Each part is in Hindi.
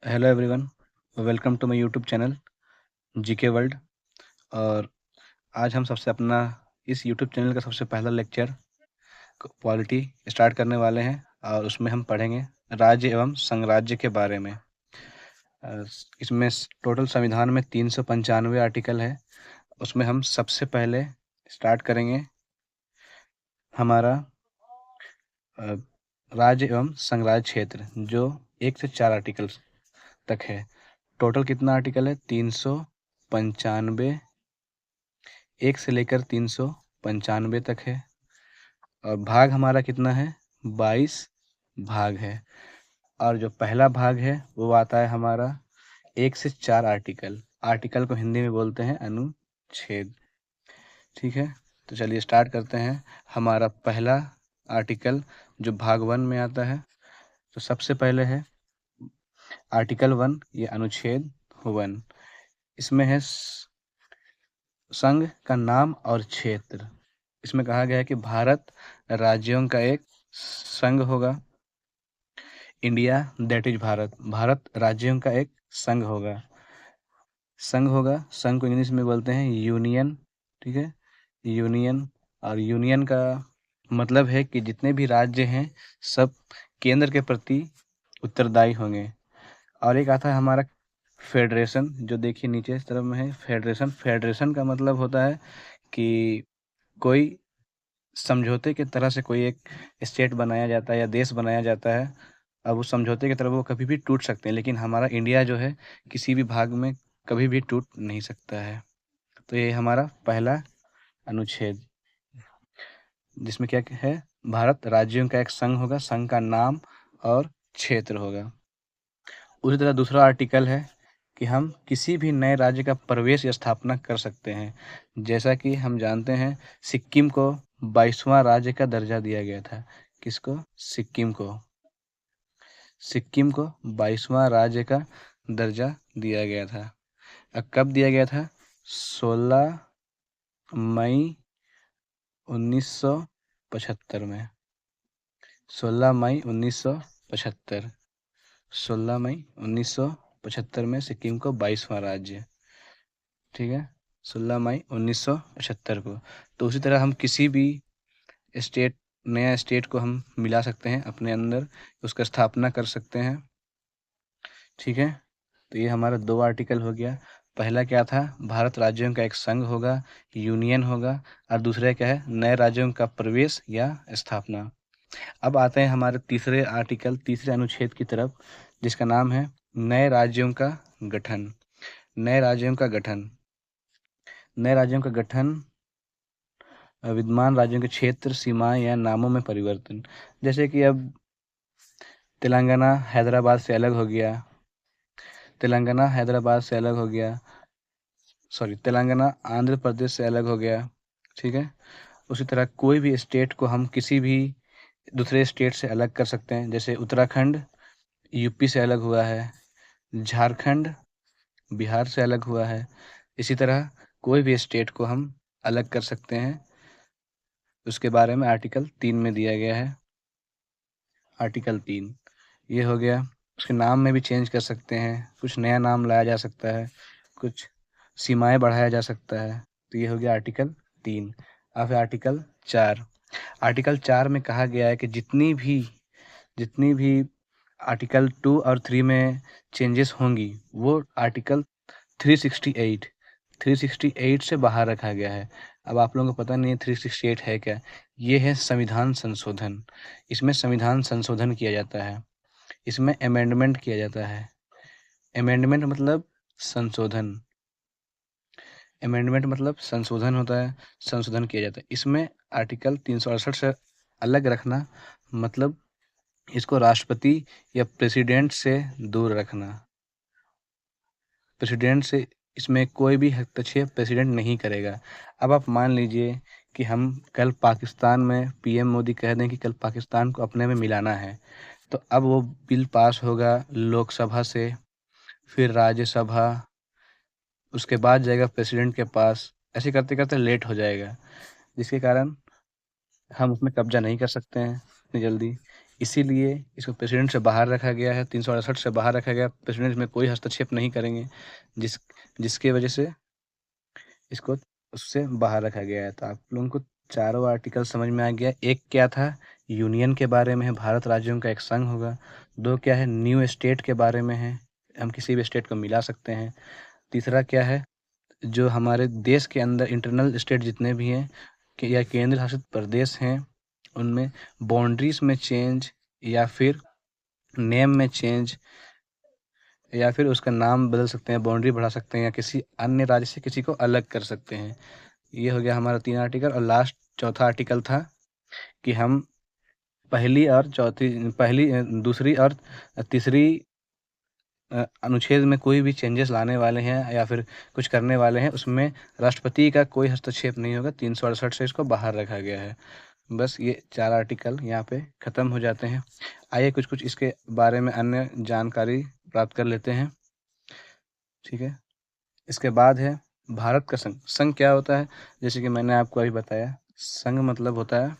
Hello everyone, welcome to my YouTube channel GK world. और आज हम सबसे अपना इस यूट्यूब चैनल का सबसे पहला लेक्चर पॉलिटी स्टार्ट करने वाले हैं और उसमें हम पढ़ेंगे राज्य एवं संघराज्य के बारे में। इसमें टोटल संविधान में 395 आर्टिकल है। उसमें हम सबसे पहले स्टार्ट करेंगे हमारा राज्य एवं संघराज्य क्षेत्र, जो 1 से 4 आर्टिकल तक है। टोटल कितना आर्टिकल है? 395, 1 से लेकर 395 तक है। और भाग हमारा कितना है? 22 भाग है। और जो पहला भाग है वो आता है हमारा 1 से 4 आर्टिकल। आर्टिकल को हिंदी में बोलते हैं अनुच्छेद। ठीक है, तो चलिए स्टार्ट करते हैं। हमारा पहला आर्टिकल जो भाग 1 में आता है, तो सबसे पहले है आर्टिकल 1, ये अनुच्छेद 1। इसमें है संघ का नाम और क्षेत्र। इसमें कहा गया है कि भारत राज्यों का एक संघ होगा। India that is Bharat, Bharat राज्यों का एक संघ होगा। संघ को इंग्लिश में बोलते हैं यूनियन। ठीक है, यूनियन। और यूनियन का मतलब है कि जितने भी राज्य हैं सब केंद्र के प्रति उत्तरदायी होंगे। और एक आता है हमारा फेडरेशन, जो देखिए नीचे इस तरफ में है फेडरेशन। फेडरेशन का मतलब होता है कि कोई समझौते की तरह से कोई एक स्टेट बनाया जाता है या देश बनाया जाता है। अब उस समझौते की तरह वो कभी भी टूट सकते हैं, लेकिन हमारा इंडिया जो है किसी भी भाग में कभी भी टूट नहीं सकता है। तो ये हमारा पहला अनुच्छेद, जिसमें क्या है? भारत राज्यों का एक संघ होगा, संघ का नाम और क्षेत्र होगा। उसी तरह दूसरा आर्टिकल है कि हम किसी भी नए राज्य का प्रवेश या स्थापना कर सकते हैं। जैसा कि हम जानते हैं, सिक्किम को 22वां राज्य का दर्जा दिया गया था। किसको? सिक्किम को। सिक्किम को 22वां राज्य का दर्जा दिया गया था। अब कब दिया गया था? 16 मई 1975 में। 16 मई 1975। 16 मई 1975 में सिक्किम को 22वां राज्य। ठीक है, 16 मई 1975 को। तो उसी तरह हम किसी भी स्टेट, नया स्टेट को हम मिला सकते हैं अपने अंदर, उसका स्थापना कर सकते हैं। ठीक है, तो ये हमारा 2 आर्टिकल हो गया। पहला क्या था? भारत राज्यों का एक संघ होगा, यूनियन होगा। और दूसरा क्या है? नए राज्यों का प्रवेश या स्थापना। अब आते हैं हमारे तीसरे आर्टिकल, तीसरे अनुच्छेद की तरफ, जिसका नाम है नए राज्यों का गठन। नए राज्यों का गठन। नए राज्यों का गठन, विद्यमान राज्यों के क्षेत्र, सीमाएं या नामों में परिवर्तन। जैसे कि अब तेलंगाना हैदराबाद से अलग हो गया। तेलंगाना हैदराबाद से अलग हो गया। सॉरी, तेलंगाना आंध्र प्रदेश से अलग हो गया। ठीक है, उसी तरह कोई भी स्टेट को हम किसी भी दूसरे स्टेट से अलग कर सकते हैं। जैसे उत्तराखंड यूपी से अलग हुआ है, झारखंड बिहार से अलग हुआ है। इसी तरह कोई भी स्टेट को हम अलग कर सकते हैं। उसके बारे में आर्टिकल 3 में दिया गया है। आर्टिकल 3 ये हो गया। उसके नाम में भी चेंज कर सकते हैं, कुछ नया नाम लाया जा सकता है, कुछ सीमाएं बढ़ाया जा सकता है। तो ये हो गया आर्टिकल 3। अब है आर्टिकल 4। आर्टिकल 4 में कहा गया है कि जितनी भी आर्टिकल 2 और 3 में चेंजेस होंगी वो आर्टिकल 368 से बाहर रखा गया है। अब आप लोगों को पता नहीं है 368 है क्या? ये है संविधान संशोधन। इसमें संविधान संशोधन किया जाता है, इसमें अमेंडमेंट किया जाता है। अमेंडमेंट मतलब संशोधन। अमेंडमेंट मतलब संशोधन होता है, संशोधन किया जाता है। इसमें आर्टिकल 368 से अलग रखना मतलब इसको राष्ट्रपति या प्रेसिडेंट से दूर रखना। प्रेसिडेंट से इसमें कोई भी हस्तक्षेप प्रेसिडेंट नहीं करेगा। अब आप मान लीजिए कि हम कल पाकिस्तान में पीएम मोदी कह दें कि कल पाकिस्तान को अपने में मिलाना है, तो अब वो बिल पास होगा लोकसभा से, फिर राज्यसभा, उसके बाद जाएगा प्रेसिडेंट के पास। ऐसे करते करते लेट हो जाएगा, जिसके कारण हम उसमें कब्जा नहीं कर सकते हैं इतनी जल्दी। इसीलिए इसको प्रेसिडेंट से बाहर रखा गया है, 368 से बाहर रखा गया। प्रेसिडेंट में कोई हस्तक्षेप नहीं करेंगे, जिसके वजह से इसको उससे बाहर रखा गया है। तो आप लोगों को चारों आर्टिकल समझ में आ गया। एक क्या था, यूनियन के बारे में है, भारत राज्यों का एक संघ होगा। दो क्या है, न्यू स्टेट के बारे में है, हम किसी भी स्टेट को मिला सकते हैं। तीसरा क्या है, जो हमारे देश के अंदर इंटरनल स्टेट जितने भी हैं या केंद्र शासित प्रदेश हैं, उनमें बाउंड्रीज में चेंज या फिर नेम में चेंज या फिर उसका नाम बदल सकते हैं, बाउंड्री बढ़ा सकते हैं, या किसी अन्य राज्य से किसी को अलग कर सकते हैं। ये हो गया हमारा 3 आर्टिकल। और लास्ट चौथा आर्टिकल था कि हम दूसरी और तीसरी अनुच्छेद में कोई भी चेंजेस लाने वाले हैं या फिर कुछ करने वाले हैं, उसमें राष्ट्रपति का कोई हस्तक्षेप नहीं होगा। 368 से इसको बाहर रखा गया है। बस ये 4 आर्टिकल यहाँ पे ख़त्म हो जाते हैं। आइए कुछ कुछ इसके बारे में अन्य जानकारी प्राप्त कर लेते हैं। ठीक है, इसके बाद है भारत का संघ। संघ क्या होता है, जैसे कि मैंने आपको अभी बताया, संघ मतलब होता है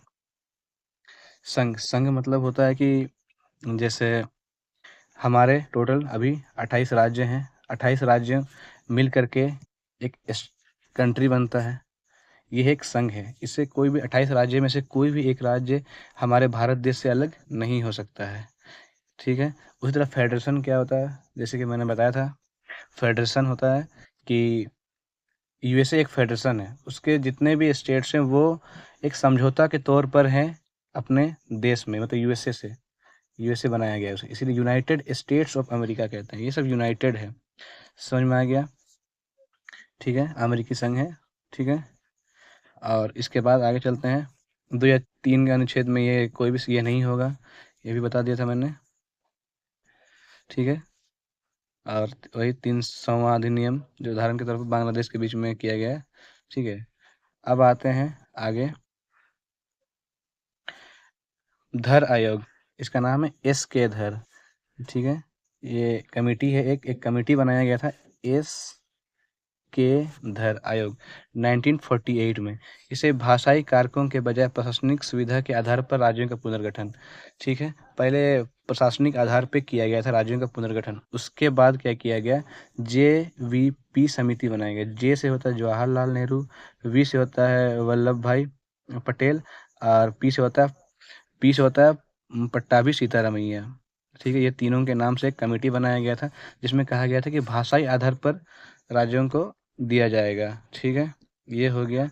संघ मतलब होता है कि जैसे हमारे टोटल अभी 28 राज्य हैं। 28 राज्य मिल करके एक कंट्री बनता है। यह एक संघ है। इससे कोई भी 28 राज्य में से कोई भी एक राज्य हमारे भारत देश से अलग नहीं हो सकता है। ठीक है, उसी तरह फेडरेशन क्या होता है, जैसे कि मैंने बताया था, फेडरेशन होता है कि यूएसए एक फेडरेशन है, उसके जितने भी स्टेट्स हैं वो एक समझौता के तौर पर हैं अपने देश में, मतलब यूएसए से। यूएसए बनाया गया है उसे, इसीलिए यूनाइटेड स्टेट्स ऑफ अमेरिका कहते हैं। ये सब यूनाइटेड है। समझ में आ गया? ठीक है, अमेरिकी संघ है। ठीक है, और इसके बाद आगे चलते हैं। 2 या 3 के अनुच्छेद में ये कोई भी ये नहीं होगा, ये भी बता दिया था मैंने। ठीक है, और वही 300वां अधिनियम जो उदाहरण के तौर पर बांग्लादेश के बीच में किया गया है। ठीक है, अब आते हैं आगे। धर आयोग, इसका नाम है एस के धर। ठीक है, ये कमेटी है, एक कमेटी बनाया गया था एस के धर आयोग 1948 में। इसे भाषाई कारकों के बजाय प्रशासनिक सुविधा के आधार पर राज्यों का पुनर्गठन। ठीक है, पहले प्रशासनिक आधार पे किया गया था राज्यों का पुनर्गठन। उसके बाद क्या किया गया, JVP समिति बनाई गई। जे से होता है जवाहरलाल नेहरू, वी से होता है वल्लभ भाई पटेल, और पी से होता है पट्टाभी सीतारामैया। ठीक है, ये तीनों के नाम से एक कमेटी बनाया गया था, जिसमें कहा गया था कि भाषाई आधार पर राज्यों को दिया जाएगा। ठीक है, ये हो गया।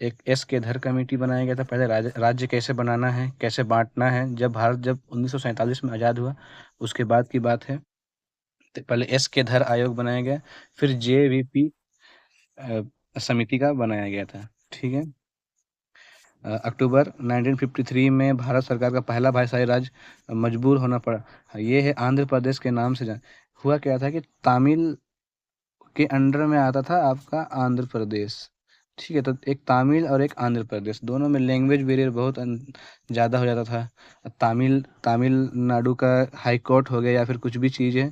एक एस के धर कमेटी बनाया गया था। पहले राज्य कैसे बनाना है, कैसे बांटना है, जब 1947 में आज़ाद हुआ उसके बाद की बात है। तो पहले एस के धर आयोग बनाया गया, फिर JVP समिति का बनाया गया था। ठीक है, अक्टूबर 1953 में भारत सरकार का पहला भाषाई राज्य मजबूर होना पड़ा। ये है आंध्र प्रदेश के नाम से हुआ क्या था कि तमिल के अंडर में आता था आपका आंध्र प्रदेश। ठीक है, तो एक तमिल और एक आंध्र प्रदेश, दोनों में लैंग्वेज बैरियर बहुत ज़्यादा हो जाता था। तमिलनाडु का हाई कोर्ट हो गया या फिर कुछ भी चीज़ें,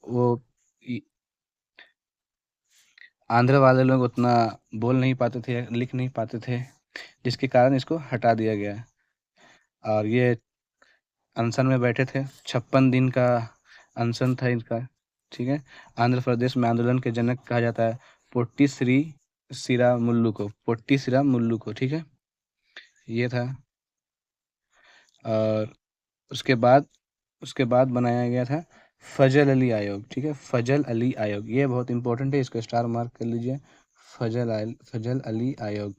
वो आंध्र वाले लोग उतना बोल नहीं पाते थे, लिख नहीं पाते थे, जिसके कारण इसको हटा दिया गया। और ये अनशन में बैठे थे, 56 दिन का अनशन था इनका। ठीक है, आंध्र प्रदेश में आंदोलन के जनक कहा जाता है पोट्टी श्री मुल्लू को। ठीक है, ये था। और उसके बाद बनाया गया था फजल अली आयोग। ठीक है, फजल अली आयोग ये बहुत इंपॉर्टेंट है, इसको स्टार मार्क कर लीजिए। फजल अली आयोग।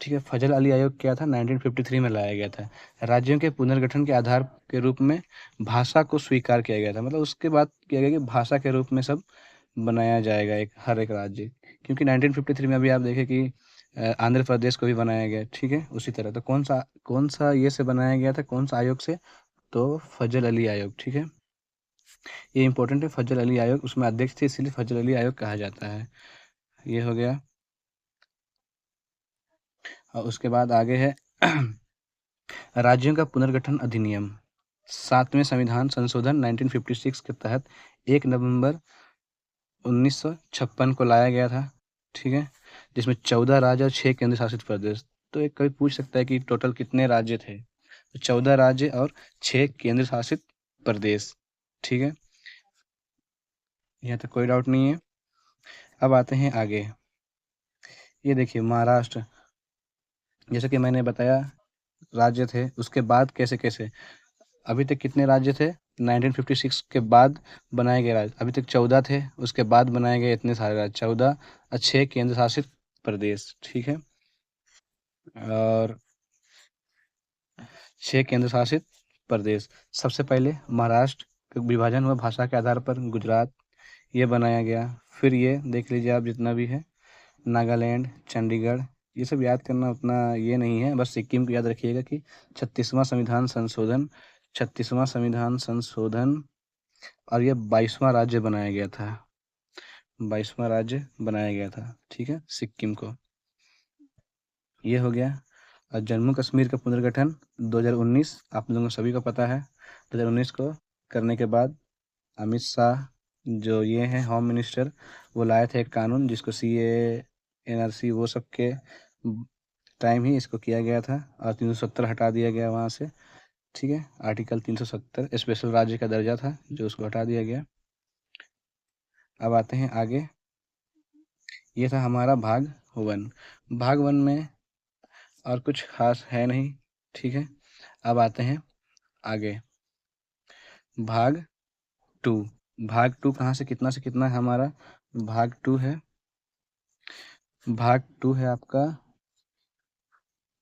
ठीक है, फजल अली आयोग क्या था, 1953 में लाया गया था। राज्यों के पुनर्गठन के आधार के रूप में भाषा को स्वीकार किया गया था, मतलब उसके बाद किया गया कि भाषा के रूप में सब बनाया जाएगा हर एक राज्य। क्योंकि 1953 में अभी आप देखें कि आंध्र प्रदेश को भी बनाया गया। ठीक है, उसी तरह तो कौन सा ये से बनाया गया था, कौन सा आयोग से, तो फजल अली आयोग। ठीक है, ये इंपॉर्टेंट है, फजल अली आयोग, उसमें अध्यक्ष थे, इसलिए फजल अली आयोग कहा जाता है। ये हो गया। और उसके बाद आगे है राज्यों का पुनर्गठन अधिनियम। 7वें संविधान संशोधन 1956 के तहत 1 नवंबर 1956 को लाया गया था। ठीक है, जिसमें 14 राज्य और 6 केंद्र शासित प्रदेश। तो एक कभी पूछ सकता है कि टोटल कितने राज्य थे, तो 14 राज्य और 6 केंद्र शासित प्रदेश। ठीक है, यहाँ तक कोई डाउट नहीं है। अब आते हैं आगे। ये देखिए महाराष्ट्र, जैसे कि मैंने बताया राज्य थे, उसके बाद कैसे कैसे अभी तक कितने राज्य थे 1956 के बाद बनाए गए राज्य, अभी तक 14 थे, उसके बाद बनाए गए इतने सारे राज्य 14 और 6 केंद्र शासित प्रदेश। ठीक है, और 6 केंद्र शासित प्रदेश। सबसे पहले महाराष्ट्र का विभाजन हुआ भाषा के आधार पर, गुजरात ये बनाया गया। फिर ये देख लीजिए आप जितना भी है, नागालैंड, चंडीगढ़, ये सब याद करना उतना ये नहीं है, बस सिक्किम को याद रखिएगा कि 36वां संविधान संशोधन और ये 22वां राज्य बनाया गया था, 22वां राज्य बनाया गया था। ठीक है, सिक्किम को, ये हो गया। और जम्मू कश्मीर का पुनर्गठन 2019, आप लोगों को सभी को पता है, 2019 को करने के बाद अमित शाह जो ये हैं होम मिनिस्टर, वो लाए थे एक कानून जिसको CAA NRC वो सब के टाइम ही इसको किया गया था, और 370 हटा दिया गया वहाँ से। ठीक है, आर्टिकल 370 स्पेशल राज्य का दर्जा था जो उसको हटा दिया गया। अब आते हैं आगे। ये था हमारा भाग 1। भाग 1 में और कुछ खास है नहीं। ठीक है, अब आते हैं आगे भाग 2। भाग 2 कहाँ से कितना है हमारा? भाग 2 है, भाग 2 है आपका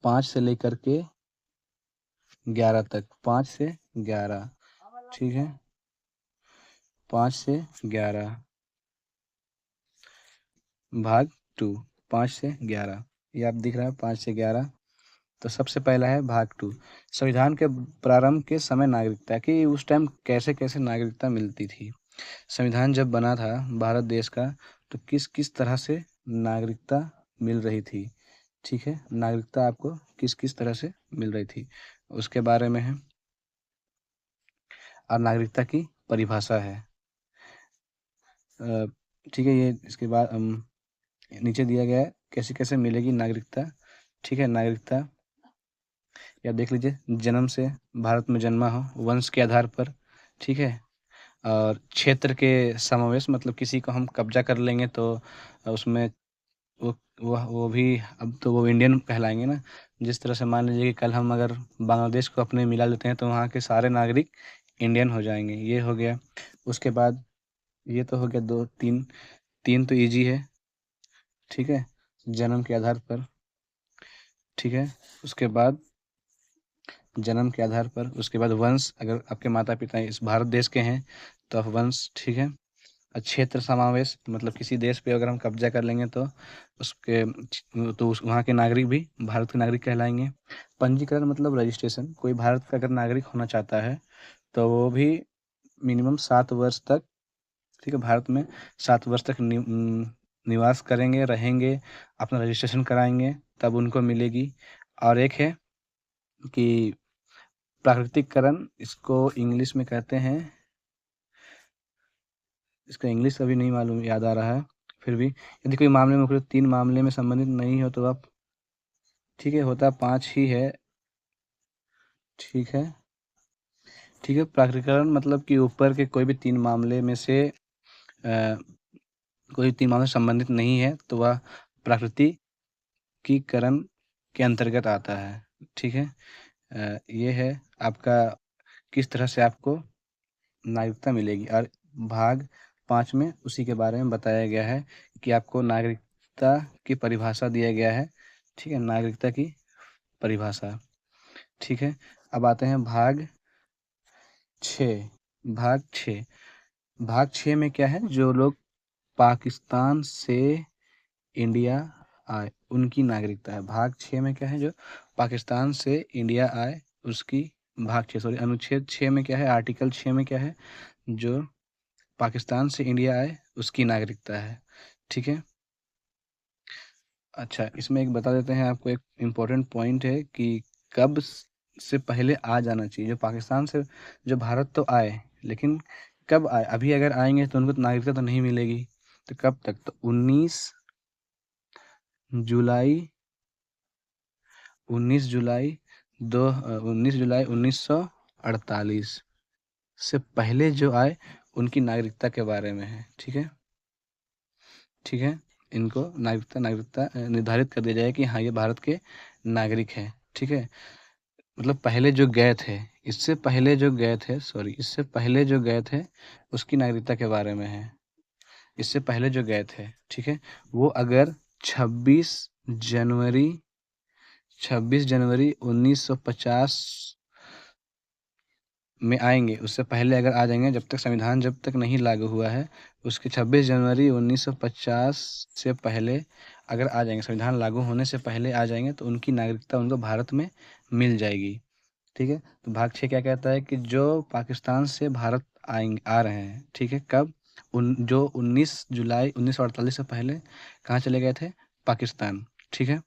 5 से लेकर के 11 तक, 5 से 11। ठीक है, 5 से 11 भाग 2, 5 से 11, ये आप दिख रहा है 5 से 11। तो सबसे पहला है भाग 2, संविधान के प्रारंभ के समय नागरिकता की, उस टाइम कैसे कैसे नागरिकता मिलती थी। संविधान जब बना था भारत देश का, तो किस किस तरह से नागरिकता मिल रही थी। ठीक है, नागरिकता आपको किस किस तरह से मिल रही थी उसके बारे में है, और नागरिकता की परिभाषा है। ठीक है, ये इसके बाद नीचे दिया गया है कैसे कैसे मिलेगी नागरिकता। ठीक है, नागरिकता या देख लीजिए, जन्म से भारत में जन्मा हो वंश के आधार पर। ठीक है, और क्षेत्र के समावेश, मतलब किसी को हम कब्जा कर लेंगे तो उसमें वो भी, अब तो वो इंडियन कहलाएंगे ना। जिस तरह से मान लीजिए कि कल हम अगर बांग्लादेश को अपने मिला लेते हैं तो वहाँ के सारे नागरिक इंडियन हो जाएंगे, ये हो गया। उसके बाद ये तो हो गया 2 3, 3 तो इजी है। ठीक है, जन्म के आधार पर। ठीक है, उसके बाद जन्म के आधार पर, उसके बाद वंश, अगर आपके माता पिता इस भारत देश के हैं तो आप वंश। ठीक है, और क्षेत्र समावेश, मतलब किसी देश पे अगर हम कब्जा कर लेंगे तो उसके वहाँ के नागरिक भी भारत के नागरिक कहलाएंगे। पंजीकरण मतलब रजिस्ट्रेशन, कोई भारत का अगर नागरिक होना चाहता है तो वो भी मिनिमम 7 वर्ष तक, ठीक है, भारत में 7 वर्ष तक निवास करेंगे, रहेंगे, अपना रजिस्ट्रेशन कराएंगे, तब उनको मिलेगी। और एक है कि प्राकृतिकरण, इसको इंग्लिश में कहते हैं, इसका इंग्लिश अभी नहीं मालूम याद आ रहा है, फिर भी यदि कोई मामले में 3 मामले में संबंधित नहीं हो तो आप, ठीक है, होता 5 ही है। ठीक है, ठीक है, प्राकृतिकरण मतलब कि ऊपर के कोई भी 3 मामले में से कोई 3 मामले संबंधित नहीं है तो वह प्राकृतिकीकरण के अंतर्गत आता है। ठीक है, ये है आपका किस तरह से आपको नागरिकता मिलेगी। और भाग 5 में उसी के बारे में बताया गया है कि आपको नागरिकता की परिभाषा दिया गया है। ठीक है, नागरिकता की परिभाषा। ठीक है, अब आते हैं भाग 6। भाग 6, भाग 6 में क्या है, जो लोग पाकिस्तान से इंडिया आए उनकी नागरिकता है। भाग 6 में क्या है, जो पाकिस्तान से इंडिया आए उसकी, भाग 6 सॉरी, अनुच्छेद 6 में क्या है, आर्टिकल 6 में क्या है, जो पाकिस्तान से इंडिया आए उसकी नागरिकता है। ठीक है, अच्छा, इसमें एक बता देते हैं आपको, एक इम्पोर्टेंट पॉइंट है कि कब से पहले आ जाना चाहिए। जो पाकिस्तान से जो भारत तो आए, लेकिन कब आए, अभी अगर आएंगे तो उनको तो नागरिकता तो नहीं मिलेगी। तो कब तक, तो 19 जुलाई 19 जुलाई 19 जुलाई 1948 से पहले जो आए उनकी नागरिकता के बारे में है। ठीक है, ठीक है। इनको नागरिकता निर्धारित कर दिया जाए कि हाँ ये भारत के नागरिक हैं। ठीक है, मतलब पहले जो गए थे, इससे पहले जो गए थे, सॉरी, इससे पहले जो गए थे उसकी नागरिकता के बारे में है। इससे पहले जो गए थे, ठीक है, वो अगर 26 जनवरी 1950 में आएंगे, उससे पहले अगर आ जाएंगे, जब तक नहीं लागू हुआ है, उसके 26 जनवरी 1950 से पहले अगर आ जाएंगे, संविधान लागू होने से पहले आ जाएंगे, तो उनकी नागरिकता उनको भारत में मिल जाएगी। ठीक है, तो भाग 6 क्या कहता है कि जो पाकिस्तान से भारत आ रहे हैं, ठीक है, कब, जो 19 जुलाई 1948 से पहले कहाँ चले गए थे, पाकिस्तान। ठीक है,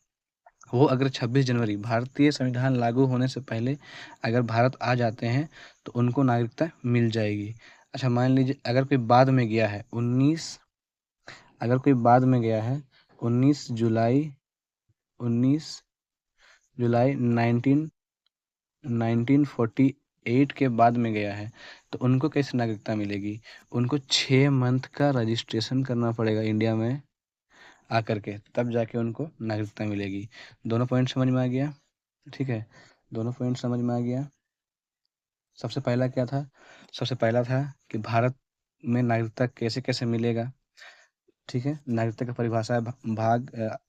वो अगर 26 जनवरी भारतीय संविधान लागू होने से पहले अगर भारत आ जाते हैं तो उनको नागरिकता मिल जाएगी। अच्छा, मान लीजिए अगर कोई बाद में गया है 19 जुलाई 1948 के बाद में गया है, तो उनको कैसे नागरिकता मिलेगी? उनको 6 मंथ का रजिस्ट्रेशन करना पड़ेगा इंडिया में आकर के, तब जाके उनको नागरिकता मिलेगी। दोनों पॉइंट समझ में आ गया? ठीक है, दोनों पॉइंट समझ में आ गया। सबसे पहला क्या था? सबसे पहला था कि भारत में नागरिकता कैसे कैसे मिलेगा। ठीक है, नागरिकता की परिभाषा है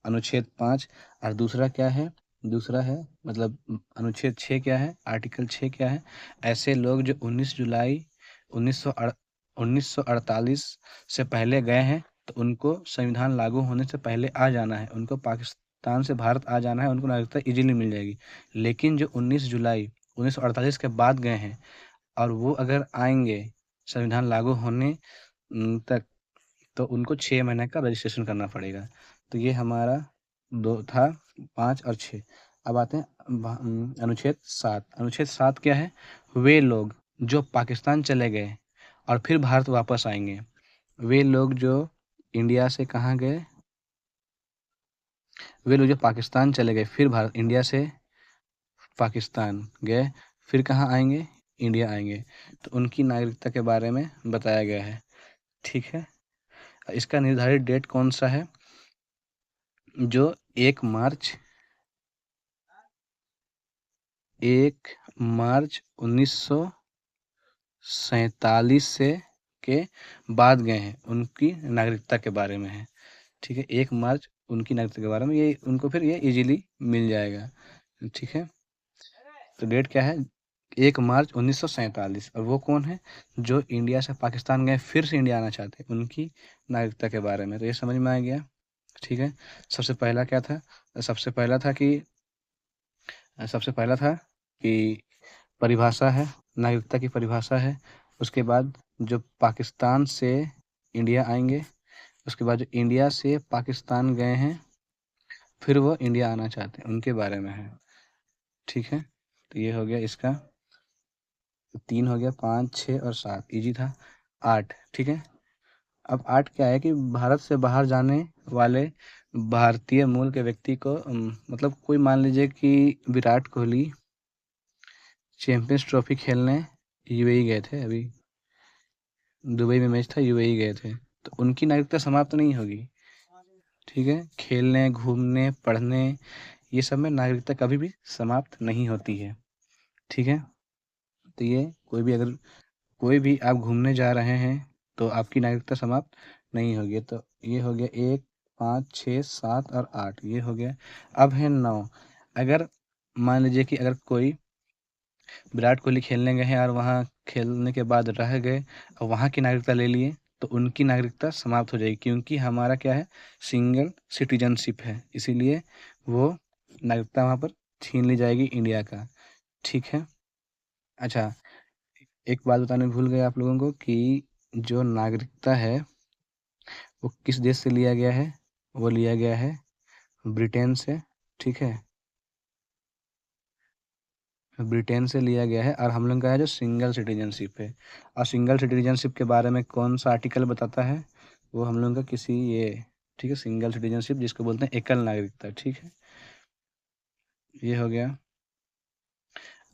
अनुच्छेद 5। और दूसरा क्या है? दूसरा है मतलब अनुच्छेद 6 क्या है, आर्टिकल 6 क्या है? ऐसे लोग जो 19 जुलाई 1948 से पहले गए हैं, तो उनको संविधान लागू होने से पहले आ जाना है, उनको पाकिस्तान से भारत आ जाना है, उनको नागरिकता इजीली मिल जाएगी। लेकिन जो 19 जुलाई 1948 के बाद गए हैं और वो अगर आएंगे संविधान लागू होने तक, तो उनको 6 महीने का रजिस्ट्रेशन करना पड़ेगा। तो ये हमारा दो था, 5 और 6। अब आते हैं अनुच्छेद 7। अनुच्छेद 7 क्या है? वे लोग जो पाकिस्तान चले गए और फिर भारत वापस आएंगे, वे लोग जो इंडिया से कहाँ गए, वे लोग जो पाकिस्तान चले गए फिर भारत, इंडिया से पाकिस्तान गए, फिर कहाँ आएंगे, इंडिया आएंगे, तो उनकी नागरिकता के बारे में बताया गया है। ठीक है, इसका निर्धारित डेट कौन सा है? जो 1 मार्च 1947 से के बाद गए हैं, उनकी नागरिकता के बारे में है। ठीक है, 1 मार्च उनकी नागरिकता के बारे में, ये उनको फिर ये इजीली मिल जाएगा। ठीक है, तो डेट क्या है? 1 मार्च 1947। और वो कौन है? जो इंडिया से पाकिस्तान गए फिर से इंडिया आना चाहते हैं, उनकी नागरिकता के बारे में। तो ये समझ में आ गया? ठीक है, सबसे पहला क्या था? सबसे पहला था कि परिभाषा है, नागरिकता की परिभाषा है। उसके बाद जो पाकिस्तान से इंडिया आएंगे, उसके बाद जो इंडिया से पाकिस्तान गए हैं फिर वो इंडिया आना चाहते हैं, उनके बारे में है। ठीक है, तो ये हो गया इसका 3 हो गया, 5, 6 और 7 इजी था। 8, ठीक है। अब 8 क्या है कि भारत से बाहर जाने वाले भारतीय मूल के व्यक्ति को मतलब कोई मान लीजिए कि विराट कोहली चैंपियंस ट्रॉफी खेलने यूएई गए थे, अभी दुबई में मैच था, यूएई गए थे, तो उनकी नागरिकता समाप्त नहीं होगी। ठीक है, खेलने, घूमने, पढ़ने, ये सब में नागरिकता कभी भी समाप्त नहीं होती है। ठीक है, तो ये कोई भी आप घूमने जा रहे हैं तो आपकी नागरिकता समाप्त नहीं होगी। तो ये हो गया 1, 5, 6, 7 और 8, ये हो गया। अब है 9। अगर मान लीजिए कि अगर कोई विराट कोहली खेलने गए हैं और वहाँ खेलने के बाद रह गए और वहाँ की नागरिकता ले लिए, तो उनकी नागरिकता समाप्त हो जाएगी, क्योंकि हमारा क्या है, सिंगल सिटीजनशिप है, इसीलिए वो नागरिकता वहाँ पर छीन ली जाएगी इंडिया का। ठीक है, अच्छा, एक बात बताने भूल गए आप लोगों को कि जो नागरिकता है वो किस देश से लिया गया है? वो लिया गया है ब्रिटेन से। ठीक है, ब्रिटेन से लिया गया है, और हम लोग का है जो सिंगल सिटीजनशिप है। और सिंगल सिटीजनशिप के बारे में कौन सा आर्टिकल बताता है? वो हम लोग का किसी ये, ठीक है, सिंगल सिटीजनशिप जिसको बोलते हैं एकल नागरिकता। ठीक है, ये हो गया।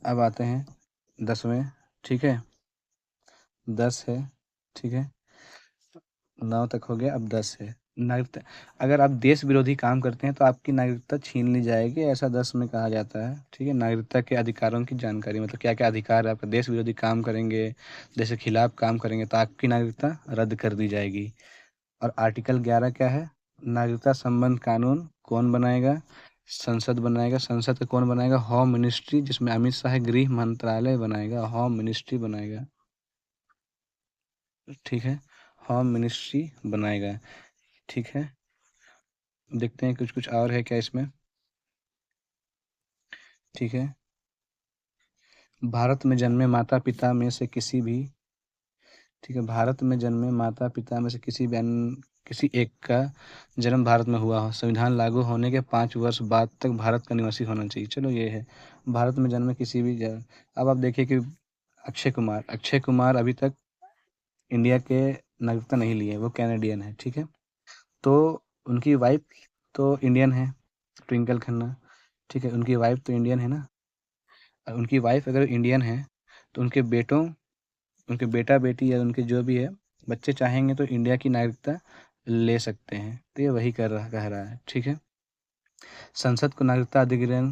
अब आते हैं 10वें, ठीक है, 10 है, ठीक है, 9 तक हो गया, अब 10 है। नागरिकता, अगर आप देश विरोधी काम करते हैं तो आपकी नागरिकता छीन ली जाएगी, ऐसा 10 में कहा जाता है, ठीक है। नागरिकता के अधिकारों की जानकारी, मतलब क्या क्या अधिकार है आपका, देश विरोधी काम करेंगे, देश के खिलाफ काम करेंगे तो आपकी नागरिकता रद्द कर दी जाएगी। और आर्टिकल 11 क्या है, नागरिकता संबंध कानून कौन बनाएगा, संसद बनाएगा। संसद का कौन बनाएगा, होम मिनिस्ट्री, जिसमें अमित शाह गृह मंत्रालय बनाएगा, होम मिनिस्ट्री बनाएगा, ठीक है, होम मिनिस्ट्री बनाएगा, ठीक है। देखते हैं कुछ कुछ और है क्या इसमें, ठीक है। भारत में जन्मे माता पिता में से किसी भी, ठीक है, भारत में जन्मे माता पिता में से किसी भी किसी एक का जन्म भारत में हुआ हो, संविधान लागू होने के 5 वर्ष बाद तक भारत का निवासी होना चाहिए। चलो ये है, भारत में जन्मे किसी भी अब आप देखिए कि अक्षय कुमार अभी तक इंडिया के नागरिकता नहीं लिए, वो कैनेडियन है, ठीक है। तो उनकी वाइफ तो इंडियन है, ट्विंकल खन्ना, ठीक है, उनकी वाइफ तो इंडियन है ना। उनकी वाइफ अगर इंडियन है तो उनके बेटा बेटी या उनके जो भी है बच्चे चाहेंगे तो इंडिया की नागरिकता ले सकते हैं। तो ये वही कह रहा है, ठीक है। संसद को नागरिकता अधिग्रहण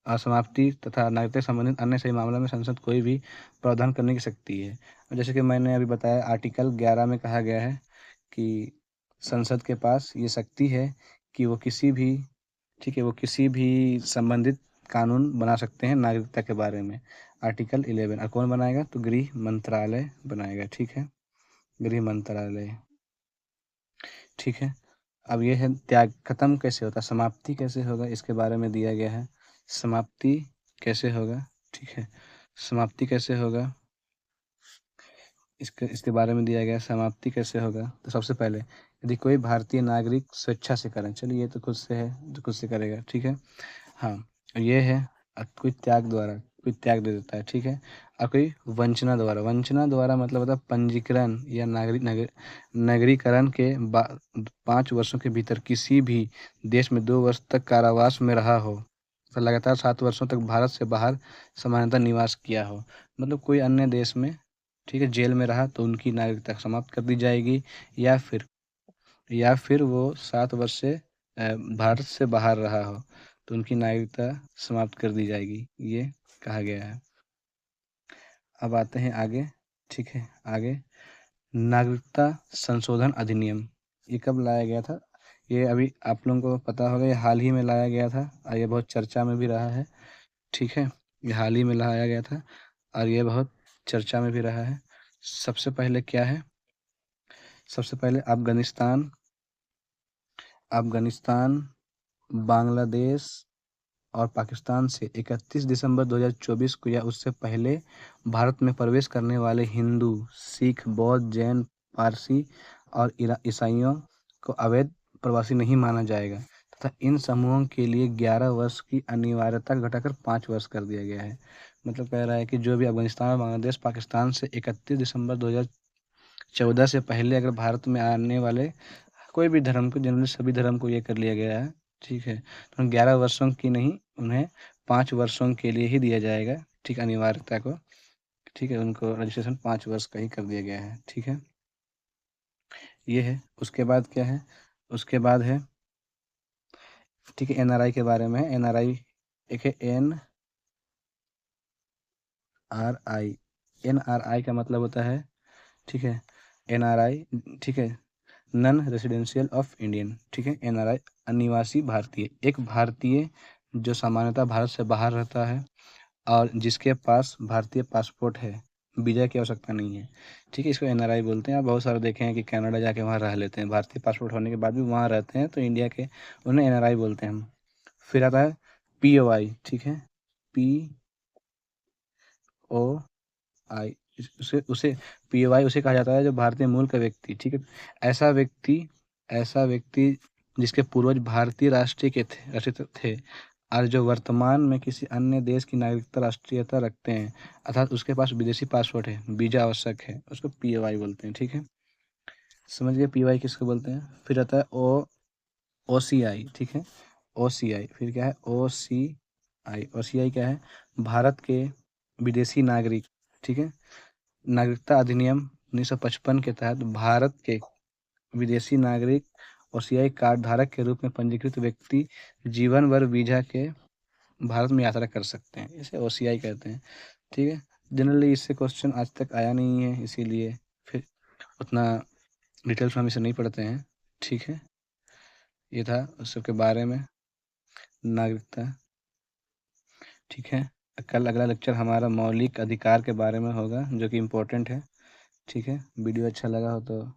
समाप्ति तथा नागरिकता से संबंधित अन्य सभी मामलों में संसद कोई भी प्रावधान करने की शक्ति है। और जैसे कि मैंने अभी बताया, आर्टिकल 11 में कहा गया है कि संसद के पास ये शक्ति है कि वो किसी भी, ठीक है, वो किसी भी संबंधित कानून बना सकते हैं नागरिकता के बारे में। आर्टिकल 11 और कौन बनाएगा, तो गृह मंत्रालय बनाएगा, ठीक है, गृह मंत्रालय, ठीक है। अब ये है त्याग, खत्म कैसे होता है, समाप्ति कैसे होगा, इसके बारे में दिया गया है। समाप्ति कैसे होगा, ठीक है, समाप्ति कैसे होगा, इसके बारे में दिया गया है। समाप्ति कैसे होगा, तो सबसे पहले यदि कोई भारतीय नागरिक स्वेच्छा से करें, चलिए ये तो खुद से है, जो खुद से करेगा, ठीक है। हाँ, ये है, कोई त्याग द्वारा, कोई त्याग दे देता है, ठीक है। और कोई वंचना द्वारा मतलब होता है पंजीकरण या नागरिकरण के 5 वर्षों के भीतर किसी भी देश में 2 वर्ष तक कारावास में रहा हो, तो लगातार 7 वर्षों तक भारत से बाहर सामान्यतः निवास किया हो, मतलब कोई अन्य देश में, ठीक है, जेल में रहा तो उनकी नागरिकता समाप्त कर दी जाएगी। या फिर वो 7 वर्ष से भारत से बाहर रहा हो तो उनकी नागरिकता समाप्त कर दी जाएगी, ये कहा गया है। अब आते हैं आगे, ठीक है, आगे नागरिकता संशोधन अधिनियम, ये कब लाया गया था, ये अभी आप लोगों को पता होगा, ये हाल ही में लाया गया था और ये बहुत चर्चा में भी रहा है, ठीक है। ये हाल ही में लाया गया था और ये बहुत चर्चा में भी रहा है। सबसे पहले क्या है, सबसे पहले अफगानिस्तान, बांग्लादेश और पाकिस्तान से 31 दिसंबर 2024 को या उससे पहले भारत में प्रवेश करने वाले हिंदू, सिख, बौद्ध, जैन, पारसी और ईसाइयों को अवैध प्रवासी नहीं माना जाएगा तथा इन समूहों के लिए 11 वर्ष की अनिवार्यता घटाकर 5 वर्ष कर दिया गया है। मतलब कह रहा है कि जो भी अफगानिस्तान और बांग्लादेश, पाकिस्तान से 31 दिसंबर 2014 से पहले अगर भारत में आने वाले कोई भी धर्म को, जनरली सभी धर्म को ये कर लिया गया है, ठीक है, तो 11 वर्षों की नहीं, उन्हें 5 वर्षों के लिए ही दिया जाएगा, ठीक, अनिवार्यता को, ठीक है, उनको रजिस्ट्रेशन 5 वर्ष का ही कर दिया गया है, ठीक है, ये है। उसके बाद क्या है, उसके बाद है, ठीक है, एनआरआई के बारे में। एनआरआई एक है एनआरआई, एनआरआई का मतलब होता है, ठीक है, एनआरआई, ठीक है, नन रेसिडेंशियल ऑफ इंडियन, ठीक है, एनआरआई अनिवासी भारतीय, एक भारतीय जो सामान्यतः भारत से बाहर रहता है और जिसके पास भारतीय पासपोर्ट है, वीजा की आवश्यकता नहीं है, ठीक है, इसको एनआरआई बोलते हैं। आप बहुत सारे देखे हैं कि कनाडा जाके वहाँ रह लेते हैं, भारतीय पासपोर्ट होने के बाद भी वहाँ रहते हैं, तो इंडिया के, उन्हें एनआरआई बोलते हैं हम। फिर आता है पीओआई, ठीक है, पीओआई, उसे उसे पीओआई उसे कहा जाता है जो भारतीय मूल का व्यक्ति, ठीक है, ऐसा व्यक्ति ऐसा व्यक्ति जिसके पूर्वज भारतीय राष्ट्रीय थे और जो वर्तमान में किसी अन्य देश की नागरिकता राष्ट्रीयता रखते हैं, अर्थात उसके पास विदेशी पासपोर्ट है, वीजा आवश्यक है, उसको पीओआई बोलते हैं, ठीक है, समझ गए पीओआई किसको बोलते हैं। फिर आता है ओसीआई, ठीक है, ओसीआई, फिर क्या है, ओसीआई क्या है, भारत के विदेशी नागरिक, ठीक है। नागरिकता अधिनियम 1955 के तहत भारत के विदेशी नागरिक ओसीआई कार्ड धारक के रूप में पंजीकृत व्यक्ति जीवन भर वीजा के भारत में यात्रा कर सकते हैं। इसे ओसीआई कहते हैं, ठीक है। जनरली इससे क्वेश्चन आज तक आया नहीं है, इसीलिए फिर उतना डिटेल्स में हम इसे नहीं पढ़ते हैं, ठीक है। ये था उस सब के बारे में, नागरिकता, ठीक है। कल अगला लेक्चर हमारा मौलिक अधिकार के बारे में होगा, जो कि इम्पोर्टेंट है, ठीक है। वीडियो अच्छा लगा हो तो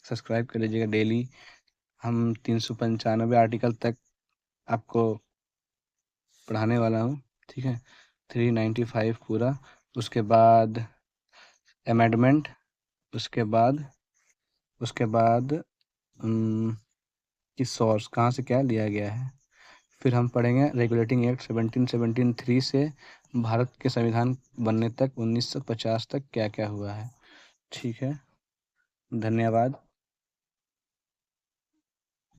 सब्सक्राइब कर लीजिएगा। डेली हम 395 आर्टिकल तक आपको पढ़ाने वाला हूँ, ठीक है। 395 पूरा, उसके बाद अमेंडमेंट, उसके बाद कि सोर्स कहाँ से क्या लिया गया है। फिर हम पढ़ेंगे रेगुलेटिंग एक्ट 1773 से भारत के संविधान बनने तक 1950 तक क्या क्या हुआ है, ठीक है। धन्यवाद।